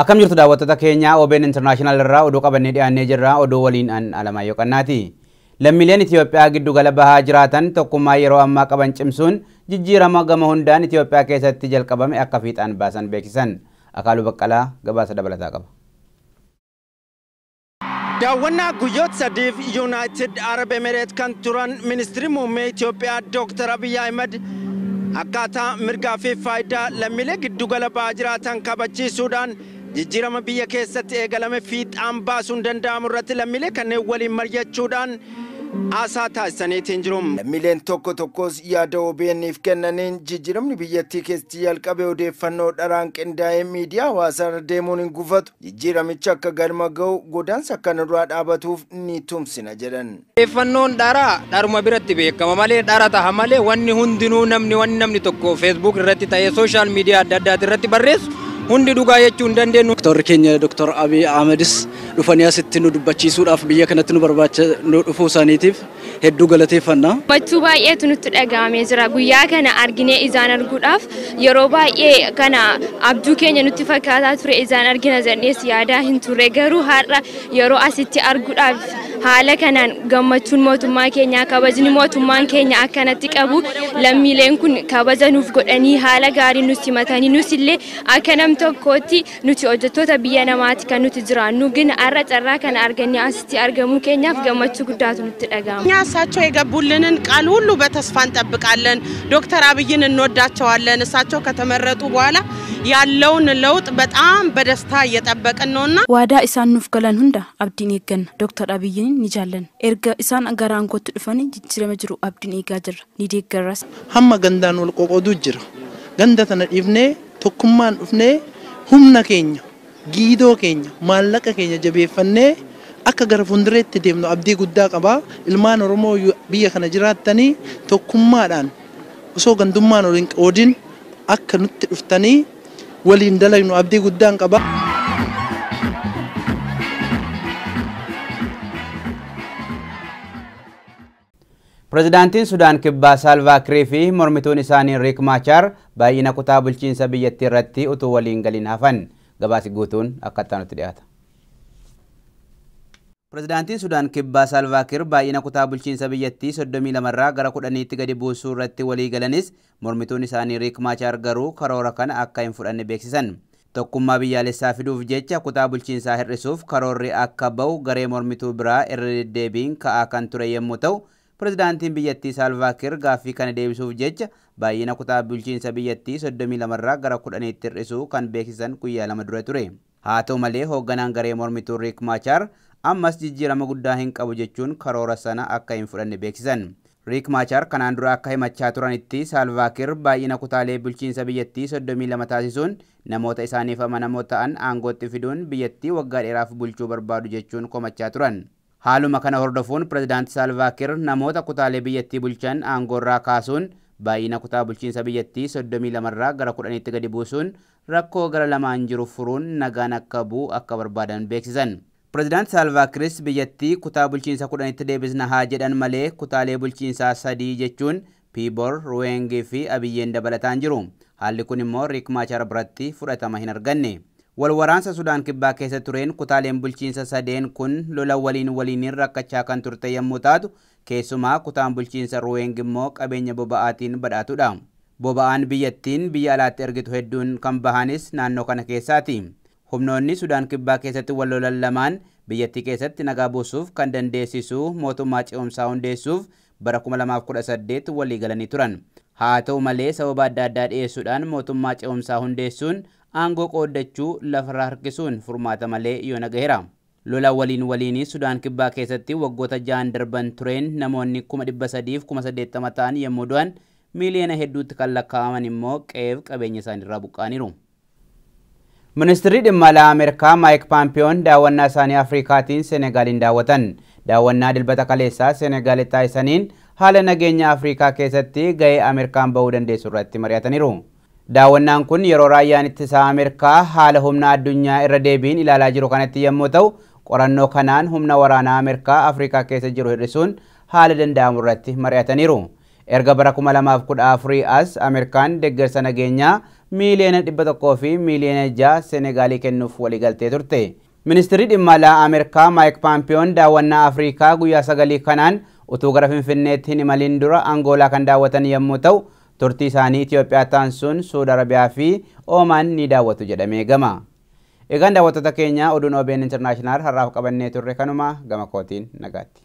Akkam jirtu daawwattoota keenya OBN International irraa oduu qabannee dhiyaannee jirra. Oduu waliin an Alamaayyoo Qannaati. Lammiileen Itoophiyaa giddu gala bahaa jiraatan tokkummaa yeroo ammaa qaban cimsuun jijjiirama gama hundaan Itoophiyaa keessatti jalqabame akka fiixaan baasan beeksisan. Akaaluu Baqqalaa gabaasa dabalataa qaba. Daawwannaa guyyoota sadiif United Arab Emirates kan turan Ministirii Muummee Itoophiyaa Dr. Abiy Ahmed akkaataa mirgaa fi faayidaa lammiilee giddu gala bahaa jiraatan kabachiisuudhaan jijjiirama biyya keessatti eegalame fiixaan baasuun danda'amu irratti lammiilee kanneen waliin mari'achuudhaan haasaa taasisaniitiin jiru. Lammiileen tokko tokkos yaada OBN'if kennaniin jijjiiramni biyyattii keessatti jalqabe odeeffannoo dharaan qindaa'ee miidiyaa hawaasaa deemuun hin gufatu. Jijjiiramichi akka galma ga'u godaansa akkanarraa dhaabatuuf ni tumsina jedhan. Odeeffannoon dharuma biratti beekama malee dhara ta'a malee wanni hundinuu namni tokko Facebook irratti ta'ee sooshaal miidiyaa adda addaati irratti barreessu hundi dhugaa jechuun dandeenyu. Dr. Keenya Dr. Abiy Ahmedis dhufanii asitti nu dubbachiisuudhaaf biyya kanatti nu barbaacha dhufuu isaaniitiif hedduu galateeffannaa. Gammachuu baay'eetu nutti dhaga'amee jira. Guyyaa kana arginee ijaan arguudhaaf yeroo baay'ee kana abjuu keenya nutti fakkaataa ture ijaan argina jennees yaadaa hin turre garuu har'a yeroo asitti arguudhaaf haala kanaan gammachuun mootummaa keenyaa kabajni mootummaan keenya akkanatti qabu lammiileen kun kabaja nuuf godhanii haala gaarii nutti simatanii nus illee akka nam tokkootti nuti hojjettoota biyya namaati kan nuti jiraannu ግን har'a carraa kana argannee asitti argamuu keenyaaf gammachuu guddaatu nutti dhaga'ama. እኛ እሳቸው የገቡልንን ቃል ሁሉ በተስፋ እንጠብቃለን። ዶክተር አብይን እንወዳቸዋለን። እሳቸው ከተመረጡ በኋላ ያለውን ለውጥ በጣም በደስታ እየጠበቅን ነውና ዋዳ ኢሳን ኑፍ ገለን ሁንዳ አብዲን ይገን ዶክተር አብይን ንጃለን ኤርጋ ኢሳን አጋራን ኮት ድፈኒ ጅጅረመ ጅሩ አብዲን ይጋጅር ኒዴገራስ hamma gandaan wal qoqodu jira ganda tana dhifne tokkummaan dhufne humna keenya giidoo keenya maallaqa keenya jabeeffannee akka gara fundireetti deemnu abdii guddaa qaba. Ilmaan Oromoo biyya kana jiraatanii tokkummaadhaan osoo gandummaan waliin qoodin akka nutti dhuftanii waliin dalagnu abdii guddaan qaba. Pirezidaantiin Sudaan Kibbaa Salva Kiir fi mormituun isaanii Riek Machar baay'ina kutaa bulchiinsa biyyattii irratti utuu waliin galiin hafan gabaasi guutuun akka itti dhiyaata. Pirezidaantiin Sudaan Kibbaa Salva Kiir baay'ina kutaa bulchiinsa biyyattii 32 irraa gara 10tti gadi buusuu irratti walii galanis mormituun isaanii Riek Machar garuu karoora kana akka hin fudhanne beeksisan. Tokkummaa biyyaalessaa fiduuf jecha kutaa bulchiinsaa hir'isuuf karoorri akka ba'u garee mormituu biraa irra deddeebiin ka'aa kan ture yommuu ta'u, Pirezidaantiin biyyattii Salva Kiir gaaffii kana deebisuuf jecha baay'ina kutaa bulchiinsa biyyattii 32 irraa gara 10tti hir'isuu kan beeksisan guyyaa lama dura ture. Haa ta'u malee hoogganaan garee mormituu Riek Machar ammas jijjiirama guddaa hin qabu jechuun karoora sana akka hin fudhanne beeksisan. Riek Machar kanaan dura akka himachaa turanitti Salva Kiir baay'ina kutaalee bulchiinsa biyyattii 32 taasisuun namoota isaaniif amanamoo ta'an aangootti fiduun biyyattii waggaa dheeraaf bulchuu barbaadu jechuun komachaa turan. Haaluma kana hordofuun Pirezidaanti Salva Kiir namoota kutaalee biyyattii bulchan aangoorraa kaasuun baay'ina kutaa bulchiinsa biyyattii 32 irraa gara 10tti gadi buusuun rakkoo gara lamaan jiru furuun nagaan akka bu'u akka barbaadan beeksisan. Pirezidaanti Salva Kiir biyyattii kutaa bulchiinsa 10tti deebisna haa jedhan malee kutaalee bulchiinsaa 3 jechuun Pibor, Ruwengii fi Abiyyeen dabalataan jiru. Haalli kun immoo Riek Machar biratti fudhatama hin arganne. Walwaraansa Sudaan Kibbaa keessa tureen kutaaleen bulchiinsa sadeen kun lola waliin rakkachaa kan turte yommuu taatu keessumaa kutaan bulchiinsa Ruwengii immoo qabeenya boba'aatiin badhaatudha. Boba'aan biyyattiin biyya alaatti ergitu hedduun kan bahanis naannoo kana keessaati. Humnoonni Sudaan Kibbaa keessatti wal lolan lamaan biyyattii keessatti nagaa buusuuf kan dandeessisu mootummaa ce'umsaa hundeessuuf bara 2018 walii galanii turan. Haa ta'u malee sababa adda addaa dhiyeessuudhaan mootummaa ce'umsaa hundeessuun aangoo qooddachuu lafarraa harkisuun furmaata malee yoo nagaheera. Lola waliin Sudaan Kibbaa keessatti waggoota 6 darban tureen namoonni 380,080 ta'an yommuu du'an miiliyoona hedduutti kan lakkaa'aman immoo qe'eef qabeenya isaaniirraa buqqaaniiru. Ministeerri dhimma alaa Ameerikaa Maayik Paampiyoo daawwannaa isaanii Afrikaatiin Senegaaliin daawwatan. Daawwannaa dilbata kaleessaa Senegaal taasisaniin haala nageenya Afrikaa keessatti gahee Ameerikaan bahuu dandeessu irratti mari'ataniiru. Daawwannaan kun yeroo raayyaan ittisaa Ameerikaa haala humna addunyaa irra deebiin ilaalaa jiru kanatti yommuu ta'u, qorannoo kanaan humna waraanaa Ameerikaa Afrikaa keessa jiru hir'isuun haala danda'amu irratti mari'ataniiru. Erga bara 2014 as Ameerikaan deeggarsa nageenyaa miiliyoona 100 fi miiliyoona 6 Senegaalii kennuuf waliigaltee turte. Ministeerri dhimma alaa Ameerikaa Maayik Paampiyooon daawwannaa Afrikaa guyyaa 9 kanaan utuu gara Finfinneetti hin imalin dura Angoolaa kan daawwatan yommuu ta'u, turtii isaanii Itoophiyaa taansuun Suudi Arabiyaa fi Oomaan ni daawwatu jedhamee gama. Egaan daawwattoota keenya oduun OBN International har'aaf qabannee turre kanuma gama kootiin nagaatti.